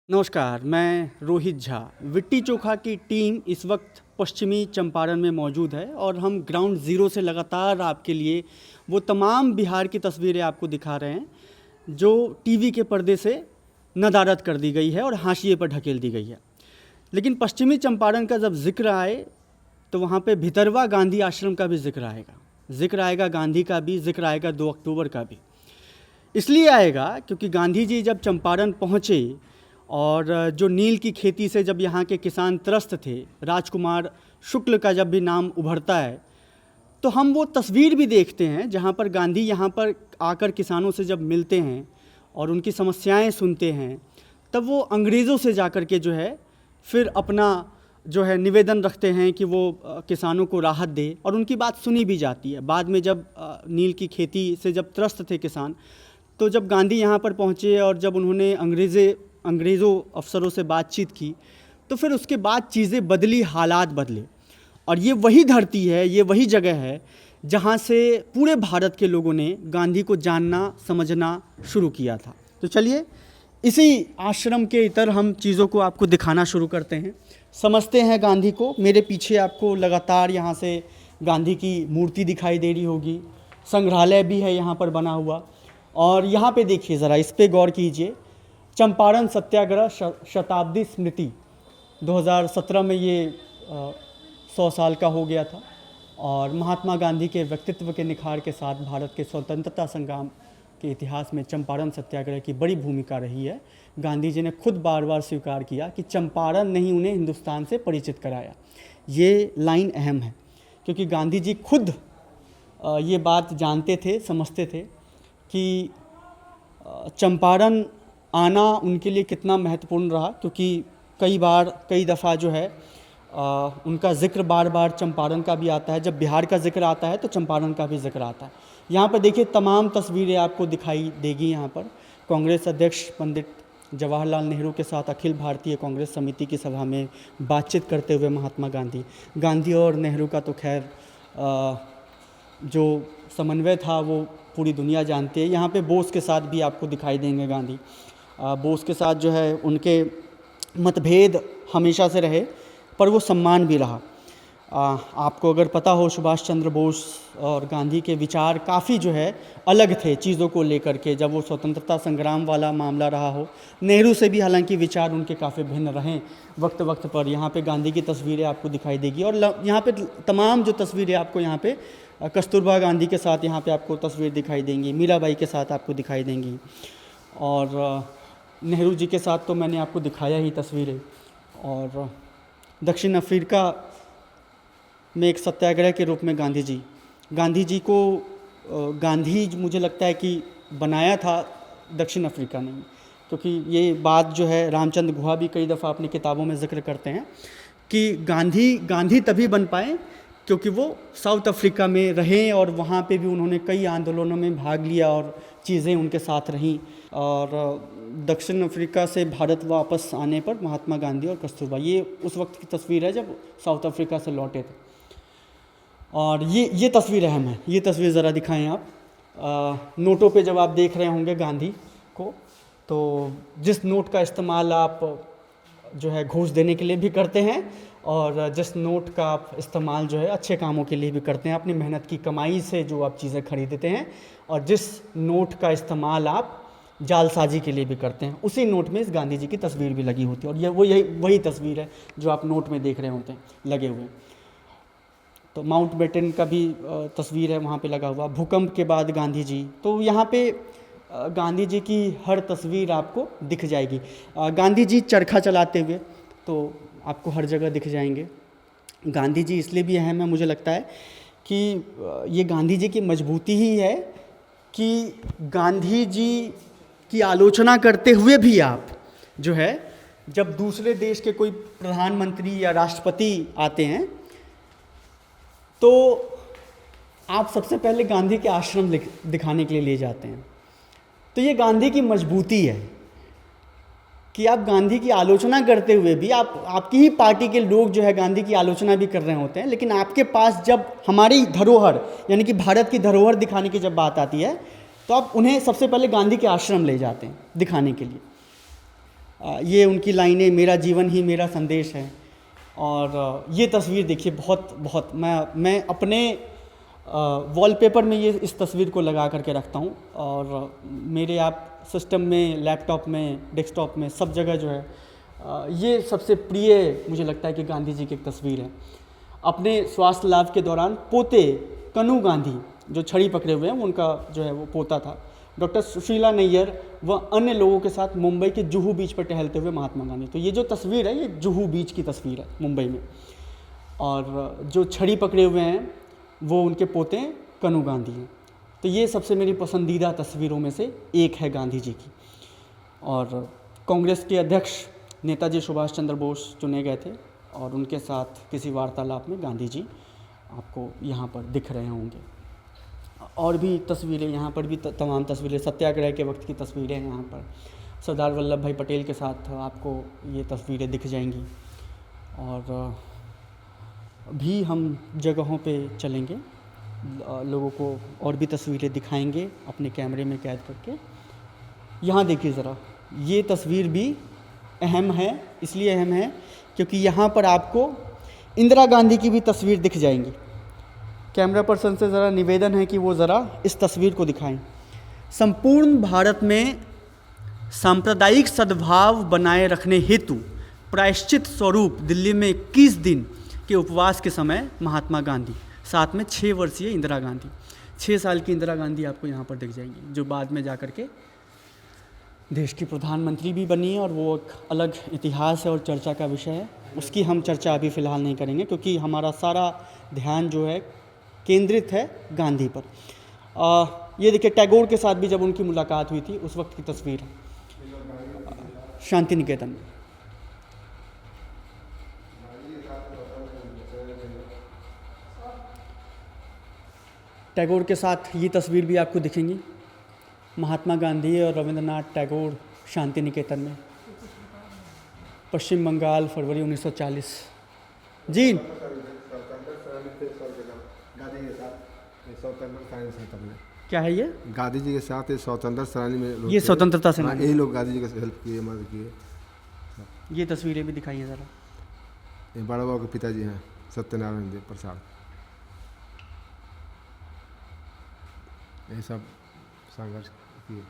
नमस्कार, मैं रोहित झा। लिट्टी चोखा की टीम इस वक्त पश्चिमी चंपारण में मौजूद है और हम ग्राउंड ज़ीरो से लगातार आपके लिए वो तमाम बिहार की तस्वीरें आपको दिखा रहे हैं जो टीवी के पर्दे से नदारद कर दी गई है और हाशिए पर ढकेल दी गई है। लेकिन पश्चिमी चंपारण का जब जिक्र आए तो वहाँ पे भितरवा गांधी आश्रम का भी जिक्र आएगा गांधी का भी, जिक्र आएगा 2 अक्टूबर का भी। इसलिए आएगा क्योंकि गांधी जी जब चंपारण पहुँचे और जो नील की खेती से जब यहाँ के किसान त्रस्त थे, राजकुमार शुक्ल का जब भी नाम उभरता है तो हम वो तस्वीर भी देखते हैं जहाँ पर गांधी यहाँ पर आकर किसानों से जब मिलते हैं और उनकी समस्याएं सुनते हैं, तब वो अंग्रेज़ों से जाकर के जो है फिर अपना जो है निवेदन रखते हैं कि वो किसानों को राहत दे, और उनकी बात सुनी भी जाती है। बाद में जब नील की खेती से जब त्रस्त थे किसान, तो जब गांधी यहाँ पर पहुँचे और जब उन्होंने अंग्रेज़ों अफसरों से बातचीत की तो फिर उसके बाद चीज़ें बदली, हालात बदले। और ये वही धरती है, ये वही जगह है जहाँ से पूरे भारत के लोगों ने गांधी को जानना समझना शुरू किया था। तो चलिए इसी आश्रम के इतर हम चीज़ों को आपको दिखाना शुरू करते हैं, समझते हैं गांधी को। मेरे पीछे आपको लगातार यहाँ से गांधी की मूर्ति दिखाई दे रही होगी, संग्रहालय भी है यहाँ पर बना हुआ। और यहाँ पे देखिए ज़रा, इस पे गौर कीजिए, चंपारण सत्याग्रह शताब्दी स्मृति 2017 में ये 100 साल का हो गया था। और महात्मा गांधी के व्यक्तित्व के निखार के साथ भारत के स्वतंत्रता संग्राम के इतिहास में चंपारण सत्याग्रह की बड़ी भूमिका रही है। गांधी जी ने खुद बार बार स्वीकार किया कि चंपारण ने ही उन्हें हिंदुस्तान से परिचित कराया। ये लाइन अहम है क्योंकि गांधी जी खुद ये बात जानते थे, समझते थे कि चंपारण आना उनके लिए कितना महत्वपूर्ण रहा, क्योंकि कई दफ़ा जो है उनका जिक्र बार बार चंपारण का भी आता है। जब बिहार का जिक्र आता है तो चंपारण का भी जिक्र आता है। यहाँ पर देखिए तमाम तस्वीरें आपको दिखाई देगी। यहाँ पर कांग्रेस अध्यक्ष पंडित जवाहरलाल नेहरू के साथ अखिल भारतीय कांग्रेस समिति की सभा में बातचीत करते हुए महात्मा गांधी और नेहरू का तो खैर जो समन्वय था वो पूरी दुनिया जानती है। यहाँ पे बोस के साथ भी आपको दिखाई देंगे गांधी। बोस के साथ जो है उनके मतभेद हमेशा से रहे, पर वो सम्मान भी रहा। आपको अगर पता हो, सुभाष चंद्र बोस और गांधी के विचार काफ़ी जो है अलग थे चीज़ों को लेकर के, जब वो स्वतंत्रता संग्राम वाला मामला रहा हो। नेहरू से भी हालांकि विचार उनके काफ़ी भिन्न रहे वक्त वक्त पर। यहाँ पे गांधी की तस्वीरें आपको दिखाई देगी और यहाँ पे तमाम जो तस्वीरें आपको यहाँ पे कस्तूरबा गांधी के साथ यहाँ पे आपको तस्वीर दिखाई देंगी, मीराबाई के साथ आपको दिखाई देंगी, और नेहरू जी के साथ तो मैंने आपको दिखाया ही तस्वीरें। और दक्षिण अफ्रीका में एक सत्याग्रह के रूप में गांधी जी को गांधी मुझे लगता है कि बनाया था दक्षिण अफ्रीका ने, क्योंकि ये बात जो है रामचंद्र गुहा भी कई दफ़ा अपनी किताबों में जिक्र करते हैं कि गांधी तभी बन पाए क्योंकि वो साउथ अफ्रीका में रहे और वहाँ पे भी उन्होंने कई आंदोलनों में भाग लिया और चीज़ें उनके साथ रहीं। और दक्षिण अफ्रीका से भारत वापस आने पर महात्मा गांधी और कस्तूरबा, ये उस वक्त की तस्वीर है जब साउथ अफ्रीका से लौटे थे। और ये तस्वीर अहम है। ये तस्वीर ज़रा दिखाएं आप। नोटों पे जब आप देख रहे होंगे गांधी को, तो जिस नोट का इस्तेमाल आप जो है घूस देने के लिए भी करते हैं और जिस नोट का आप इस्तेमाल जो है अच्छे कामों के लिए भी करते हैं, अपनी मेहनत की कमाई से जो आप चीज़ें खरीदते हैं, और जिस नोट का इस्तेमाल आप जालसाजी के लिए भी करते हैं, उसी नोट में इस गांधी जी की तस्वीर भी लगी होती है। और ये वही तस्वीर है जो आप नोट में देख रहे होते हैं लगे हुए। तो माउंट बेटन का भी तस्वीर है वहाँ पे लगा हुआ। भूकंप के बाद गांधी जी, तो यहाँ पे गांधी जी की हर तस्वीर आपको दिख जाएगी। गांधी जी चरखा चलाते हुए तो आपको हर जगह दिख जाएंगे। गांधी जी इसलिए भी अहम है मुझे लगता है कि ये गांधी जी की मजबूती ही है कि गांधी जी की आलोचना करते हुए भी आप जो है, जब दूसरे देश के कोई प्रधानमंत्री या राष्ट्रपति आते हैं तो आप सबसे पहले गांधी के आश्रम दिखाने के लिए ले जाते हैं। तो ये गांधी की मजबूती है कि आप गांधी की आलोचना करते हुए भी आपकी ही पार्टी के लोग जो है गांधी की आलोचना भी कर रहे होते हैं, लेकिन आपके पास जब हमारी धरोहर यानी कि भारत की धरोहर दिखाने की जब बात आती है तो आप उन्हें सबसे पहले गांधी के आश्रम ले जाते हैं दिखाने के लिए। ये उनकी लाइनें, मेरा जीवन ही मेरा संदेश है। और ये तस्वीर देखिए, बहुत बहुत मैं अपने वॉलपेपर में ये इस तस्वीर को लगा करके रखता हूँ, और मेरे आप सिस्टम में, लैपटॉप में, डेस्कटॉप में, सब जगह जो है ये सबसे प्रिय मुझे लगता है कि गांधी जी की एक तस्वीर है। अपने स्वास्थ्य लाभ के दौरान पोते कनू गांधी जो छड़ी पकड़े हुए हैं, उनका जो है वो पोता था, डॉक्टर सुशीला नैयर व अन्य लोगों के साथ मुंबई के जुहू बीच पर टहलते हुए महात्मा गांधी। तो ये जो तस्वीर है, ये जुहू बीच की तस्वीर है मुंबई में, और जो छड़ी पकड़े हुए हैं वो उनके पोते कनू गांधी हैं। तो ये सबसे मेरी पसंदीदा तस्वीरों में से एक है गांधी जी की। और कांग्रेस के अध्यक्ष नेताजी सुभाष चंद्र बोस चुने गए थे, और उनके साथ किसी वार्तालाप में गांधी जी आपको यहाँ पर दिख रहे होंगे। और भी तस्वीरें यहाँ पर भी तमाम तस्वीरें सत्याग्रह के वक्त की तस्वीरें हैं। यहाँ पर सरदार वल्लभ भाई पटेल के साथ आपको ये तस्वीरें दिख जाएंगी। और भी हम जगहों पे चलेंगे, लोगों को और भी तस्वीरें दिखाएंगे अपने कैमरे में कैद करके। यहाँ देखिए ज़रा, ये तस्वीर भी अहम है, इसलिए अहम है क्योंकि यहाँ पर आपको इंदिरा गांधी की भी तस्वीर दिख जाएंगी। कैमरा पर्सन से ज़रा निवेदन है कि वो ज़रा इस तस्वीर को दिखाएं। संपूर्ण भारत में सांप्रदायिक सद्भाव बनाए रखने हेतु प्रायश्चित स्वरूप दिल्ली में 21 दिन के उपवास के समय महात्मा गांधी, साथ में 6 वर्षीय इंदिरा गांधी, 6 साल की इंदिरा गांधी आपको यहाँ पर दिख जाएंगी, जो बाद में जा कर के देश की प्रधानमंत्री भी बनी है। और वो एक अलग इतिहास है और चर्चा का विषय है, उसकी हम चर्चा अभी फ़िलहाल नहीं करेंगे क्योंकि हमारा सारा ध्यान जो है केंद्रित है गांधी पर। ये देखिए, टैगोर के साथ भी जब उनकी मुलाकात हुई थी उस वक्त की तस्वीर है, शांति निकेतन में। टैगोर के साथ ये तस्वीर भी आपको दिखेंगी, महात्मा गांधी और रविंद्रनाथ टैगोर शांति निकेतन में, पश्चिम बंगाल, फरवरी 1940। जी, क्या है ये? गांधी जी के साथ स्वतंत्र सेनानी में लोग, ये स्वतंत्रता सेनानी, यही लोग गांधी जी का हेल्प किए, मदद किए। ये तस्वीरें भी दिखाइए ज़रा। ये बड़ा बाबू के पिताजी हैं, सत्यनारायण देव प्रसाद। ये सब संघर्ष किए।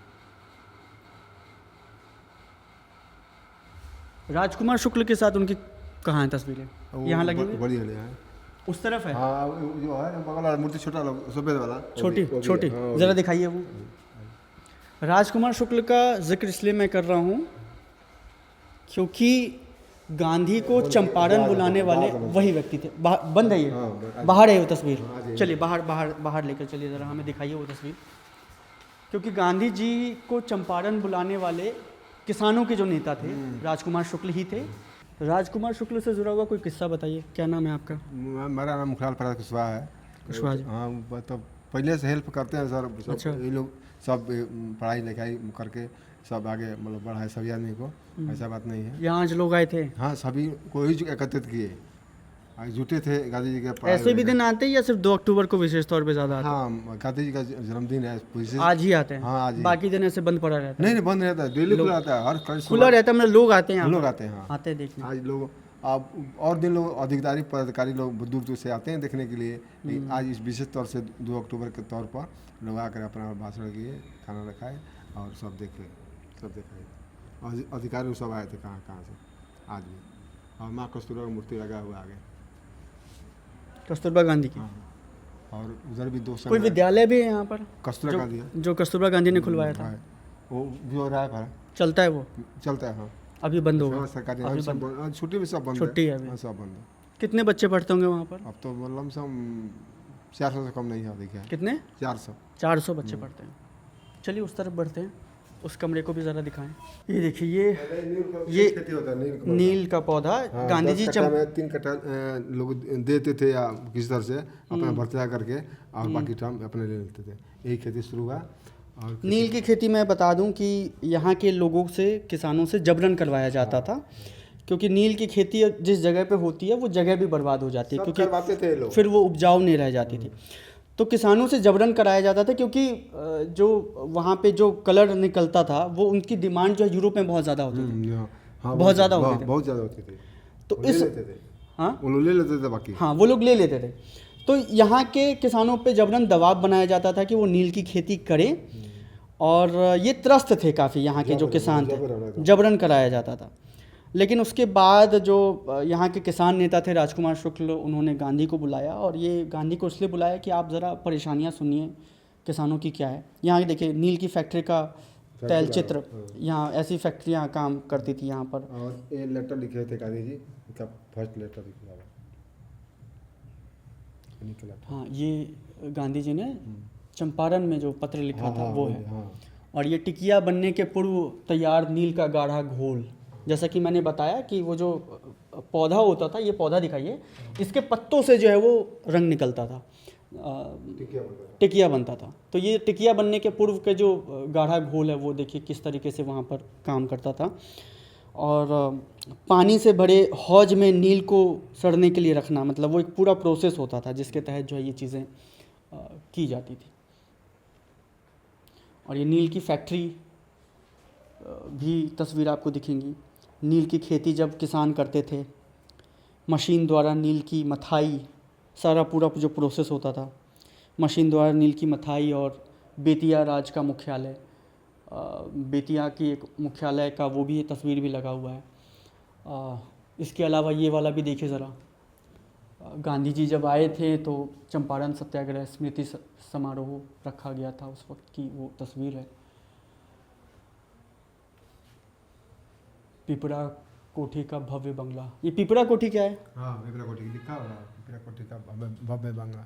राजकुमार शुक्ल के साथ उनकी कहाँ है तस्वीरें? यहाँ लगी हुई बड़ी है, उस तरफ है। हाँ, जो है बगल वाला मूर्ति, छोटा सफेद वाला, छोटी छोटी, हाँ, ज़रा दिखाइए वो। राजकुमार शुक्ल का जिक्र इसलिए मैं कर रहा हूँ क्योंकि गांधी को चंपारण बुलाने वाले वही व्यक्ति थे। बंद है ये, बाहर है वो तस्वीर। चलिए बाहर बाहर बाहर लेकर चलिए, ज़रा हमें दिखाइए वो तस्वीर। क्योंकि गांधी जी को चंपारण बुलाने वाले किसानों के जो नेता थे राजकुमार शुक्ल ही थे। राजकुमार शुक्ल से जुड़ा हुआ कोई किस्सा बताइए। क्या नाम है आपका? मेरा नाम मुखलाल प्रसाद कुशवाहा है। कुशवाहा जी। हाँ, तो पहले से हेल्प करते हैं सर। अच्छा। ये लोग सब पढ़ाई लिखाई करके सब आगे मतलब बढ़ाए सभी आदमी को, ऐसा बात नहीं है। यहाँ आज लोग आए थे? हाँ, सभी को ही एकत्रित किए, जुटे थे गांधी जी के। ऐसे भी दिन आते हैं या सिर्फ 2 अक्टूबर को विशेष तौर पे ज़्यादा आते हैं? हाँ, गांधी जी का जन्मदिन है, आज ही आते हैं? हाँ, आज ही। बाकी दिन ऐसे बंद पड़ा रहता है? नहीं, बंद रहता है, डेली खुला रहता है, हर खुला रहता है, मतलब लोग आते हैं, लोग आते हैं। हाँ, आते हैं देखने। आज लोग अब और दिन लोग अधिकारी पदाधिकारी लोग दूर दूर से आते हैं देखने के लिए। आज इस विशेष तौर से 2 अक्टूबर के तौर पर लोग आकर अपना भाषण किए, खाना रखाए और सब देखे, सब दिखाए। और अधिकारी सब आए थे कहाँ कहाँ से आज भी। और माँ कस्तूरबा का मूर्ति लगा हुआ आगे, कस्तूरबा गांधी की। और उधर भी 2 कोई विद्यालय भी है यहाँ पर? कस्तूरबा गांधी है, जो कस्तूरबा गांधी ने खुलवाया था, वो भी हो रहा है, चलता है वो? चलता है। हाँ, अभी बंद होगा? सरकारी छुट्टी में सब बंद, छुट्टी है अभी? सब बंद है। कितने बच्चे पढ़ते होंगे वहाँ पर? अब तो मतलब सब 400 से कम नहीं है, देखिए। कितने? 400 बच्चे पढ़ते हैं। चलिए उस तरफ बढ़ते हैं, उस कमरे को भी ज़रा दिखाएं। ये देखिए, ये खेती होता है नील का पौधा। गांधी जी 3 कट्टा लोग देते थे या किसी तरह से अपना भर्तिया करके, और बाकी टाइम अपने ले लेते थे। यही खेती शुरू हुआ। और नील की खेती मैं बता दूं कि यहाँ के लोगों से, किसानों से जबरन करवाया जाता था, क्योंकि नील की खेती जिस जगह पे होती है वो जगह भी बर्बाद हो जाती है, क्योंकि फिर वो उपजाऊ नहीं रह जाती थी। तो किसानों से जबरन कराया जाता था, क्योंकि जो वहाँ पे जो कलर निकलता था वो उनकी डिमांड जो है यूरोप में बहुत ज़्यादा होती थी। हाँ, बहुत ज़्यादा होते थे। बहुत ज़्यादा होते थे। तो वो ले इस लेते थे, हाँ वो लोग ले लेते थे बाकी। हाँ वो लोग ले लेते थे। तो यहाँ के किसानों पे जबरन दबाव बनाया जाता था कि वो नील की खेती करें, और ये त्रस्त थे काफ़ी यहाँ के जो किसान थे, जबरन कराया जाता था। लेकिन उसके बाद जो यहाँ के किसान नेता थे राजकुमार शुक्ल, उन्होंने गांधी को बुलाया, और ये गांधी को इसलिए बुलाया कि आप ज़रा परेशानियाँ सुनिए किसानों की क्या है। यहाँ देखिए नील की फैक्ट्री का तैल चित्र, यहाँ ऐसी फैक्ट्रियाँ काम करती थी यहाँ पर। और ये लेटर लिखे थे गांधी जी का, फर्स्ट लेटर लिखा हुआ निकला। हाँ ये गांधी जी ने चंपारण में जो पत्र लिखा था वो है। हाँ। और ये टिकिया बनने के पूर्व तैयार नील का गाढ़ा घोल, जैसा कि मैंने बताया कि वो जो पौधा होता था, ये पौधा दिखाइए, इसके पत्तों से जो है वो रंग निकलता था, टिकिया बनता था। तो ये टिकिया बनने के पूर्व के जो गाढ़ा घोल है वो देखिए किस तरीके से वहाँ पर काम करता था। और पानी से भरे हौज में नील को सड़ने के लिए रखना, मतलब वो एक पूरा प्रोसेस होता था जिसके तहत जो है ये चीज़ें की जाती थी। और ये नील की फैक्ट्री भी तस्वीर आपको दिखेंगी। नील की खेती जब किसान करते थे, मशीन द्वारा नील की मथाई, सारा पूरा जो प्रोसेस होता था, मशीन द्वारा नील की मथाई। और बेतिया राज का मुख्यालय, बेतिया की एक मुख्यालय का वो भी तस्वीर भी लगा हुआ है। इसके अलावा ये वाला भी देखिए ज़रा, गांधी जी जब आए थे तो चंपारण सत्याग्रह स्मृति समारोह रखा गया था, उस वक्त की वो तस्वीर है। पिपरा कोठी का भव्य बंगला, ये पिपरा कोठी क्या है? हाँ, पिपरा कोठी लिखा हुआ, पिपरा कोठी का भव्य बंगला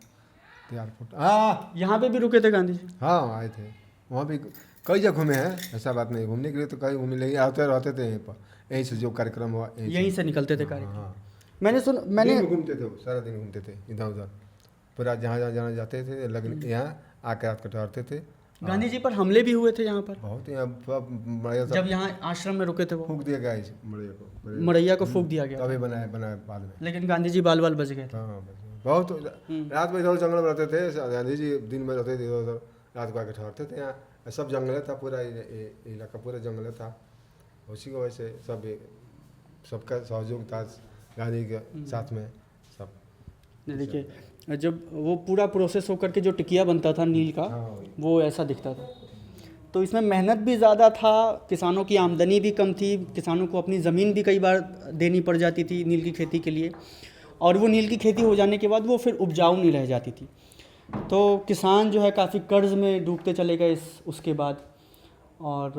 तैयार फोटो। हाँ, यहाँ पे भी रुके थे गांधी जी? हाँ आए थे, वहाँ भी कई जगह घूमे हैं, ऐसा बात नहीं, घूमने के लिए तो कई घूमने लगे, आते रहते थे यहीं पर, यहीं से जो कार्यक्रम हुआ यहीं से निकलते थे कार्यक्रम। हाँ, मैंने घूमते थे, सारा दिन घूमते थे इधर उधर, पूरा जहाँ जहाँ जाना जाते थे, लेकिन यहाँ आके रात को ठहरते थे। गांधी जी पर हमले भी हुए थे यहाँ पर, बहुत ही जब यहाँ आश्रम में रुके थे वो फूक दिया गया इस मड़ैया मड़ैया को फूक दिया गया, तभी बनाए बाद में। लेकिन गांधी जी बाल बाल बच गए थे। हाँ, बहुत रात में इधर जंगल में रहते थे, गांधी जी दिन में रहते थे इधर उधर, रात को आके ठहरते थे यहाँ। सब जंगल था, पूरा इलाका पूरा जंगल था, उसी की वजह से सबका सहयोग था गांधी के साथ में सब। देखिए जब वो पूरा प्रोसेस होकर के जो टिकिया बनता था नील का, वो ऐसा दिखता था। तो इसमें मेहनत भी ज़्यादा था, किसानों की आमदनी भी कम थी, किसानों को अपनी ज़मीन भी कई बार देनी पड़ जाती थी नील की खेती के लिए, और वो नील की खेती हो जाने के बाद वो फिर उपजाऊ नहीं रह जाती थी। तो किसान जो है काफ़ी कर्ज़ में डूबते चले गए उसके बाद। और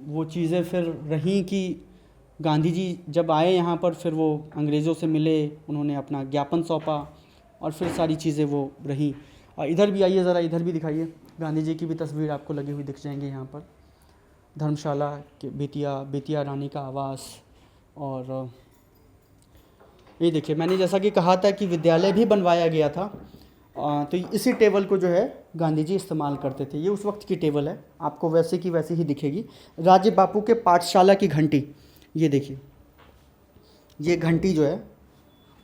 वो चीज़ें फिर रहीं कि गांधी जी जब आए यहाँ पर, फिर वो अंग्रेज़ों से मिले, उन्होंने अपना ज्ञापन सौंपा, और फिर सारी चीज़ें वो रहीं। और इधर भी आइए ज़रा, इधर भी दिखाइए, गांधी जी की भी तस्वीर आपको लगी हुई दिख जाएंगी यहाँ पर। धर्मशाला के बेतिया रानी का आवास। और ये देखिए, मैंने जैसा कि कहा था कि विद्यालय भी बनवाया गया था, तो इसी टेबल को जो है गांधी जी इस्तेमाल करते थे। ये उस वक्त की टेबल है, आपको वैसे की वैसी ही दिखेगी। राजे बापू के पाठशाला की घंटी, ये देखिए, ये घंटी जो है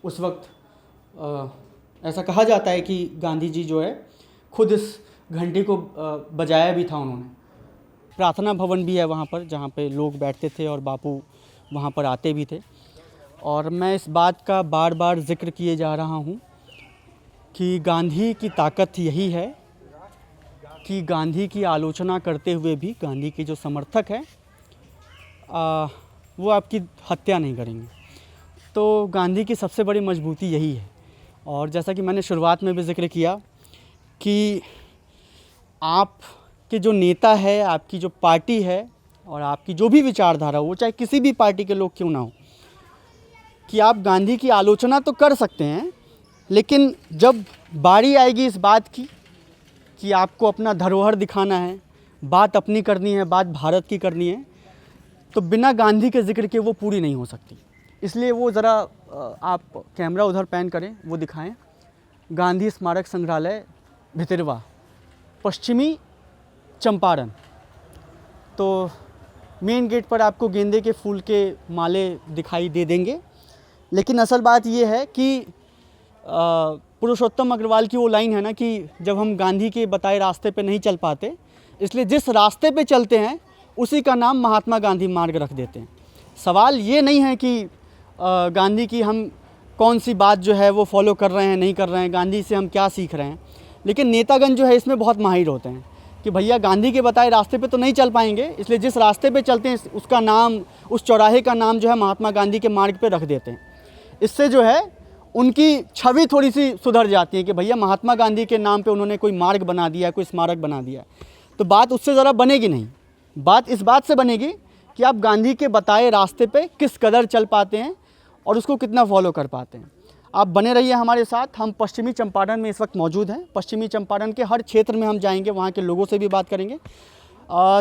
उस वक्त ऐसा कहा जाता है कि गांधी जी जो है खुद इस घंटी को बजाया भी था उन्होंने। प्रार्थना भवन भी है वहाँ पर, जहाँ पे लोग बैठते थे और बापू वहाँ पर आते भी थे। और मैं इस बात का बार बार जिक्र किए जा रहा हूँ कि गांधी की ताकत यही है कि गांधी की आलोचना करते हुए भी गांधी के जो समर्थक हैं वो आपकी हत्या नहीं करेंगे। तो गांधी की सबसे बड़ी मजबूती यही है। और जैसा कि मैंने शुरुआत में भी जिक्र किया कि आपके जो नेता है, आपकी जो पार्टी है, और आपकी जो भी विचारधारा हो, चाहे किसी भी पार्टी के लोग क्यों ना हो, कि आप गांधी की आलोचना तो कर सकते हैं, लेकिन जब बारी आएगी इस बात की कि आपको अपना धरोहर दिखाना है, बात अपनी करनी है, बात भारत की करनी है, तो बिना गांधी के जिक्र के वो पूरी नहीं हो सकती। इसलिए वो ज़रा आप कैमरा उधर पैन करें, वो दिखाएं। गांधी स्मारक संग्रहालय भितरवा, पश्चिमी चंपारण। तो मेन गेट पर आपको गेंदे के फूल के माले दिखाई दे देंगे, लेकिन असल बात ये है कि पुरुषोत्तम अग्रवाल की वो लाइन है ना कि जब हम गांधी के बताए रास्ते पे नहीं चल पाते, इसलिए जिस रास्ते पे चलते हैं उसी का नाम महात्मा गांधी मार्ग रख देते हैं। सवाल ये नहीं है कि गांधी की हम कौन सी बात जो है वो फॉलो कर रहे हैं नहीं कर रहे हैं, गांधी से हम क्या सीख रहे हैं, लेकिन नेतागण जो है इसमें बहुत माहिर होते हैं कि भैया गांधी के बताए रास्ते पे तो नहीं चल पाएंगे, इसलिए जिस रास्ते पे चलते हैं उसका नाम, उस चौराहे का नाम जो है महात्मा गांधी के मार्ग पे रख देते हैं। इससे जो है उनकी छवि थोड़ी सी सुधर जाती है कि भैया महात्मा गांधी के नाम पे उन्होंने कोई मार्ग बना दिया, कोई स्मारक बना दिया। तो बात उससे ज़रा बनेगी नहीं, बात इस बात से बनेगी कि आप गांधी के बताए रास्ते पे किस कदर चल पाते हैं और उसको कितना फॉलो कर पाते हैं। आप बने रहिए हमारे साथ। हम पश्चिमी चंपारण में इस वक्त मौजूद हैं। पश्चिमी चंपारण के हर क्षेत्र में हम जाएंगे, वहाँ के लोगों से भी बात करेंगे।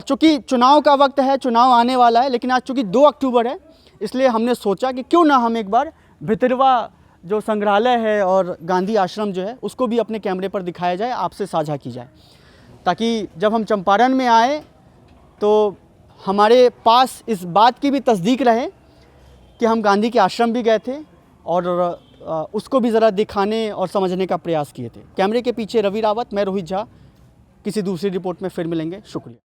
चूँकि चुनाव का वक्त है, चुनाव आने वाला है, लेकिन आज चूँकि 2 अक्टूबर है, इसलिए हमने सोचा कि क्यों ना हम एक बार भितरवा जो संग्रहालय है और गांधी आश्रम जो है उसको भी अपने कैमरे पर दिखाया जाए, आपसे साझा की जाए, ताकि जब हम चंपारण में आए तो हमारे पास इस बात की भी तस्दीक रहे कि हम गांधी के आश्रम भी गए थे और उसको भी ज़रा दिखाने और समझने का प्रयास किए थे। कैमरे के पीछे रवि रावत, मैं रोहित झा। किसी दूसरी रिपोर्ट में फिर मिलेंगे। शुक्रिया।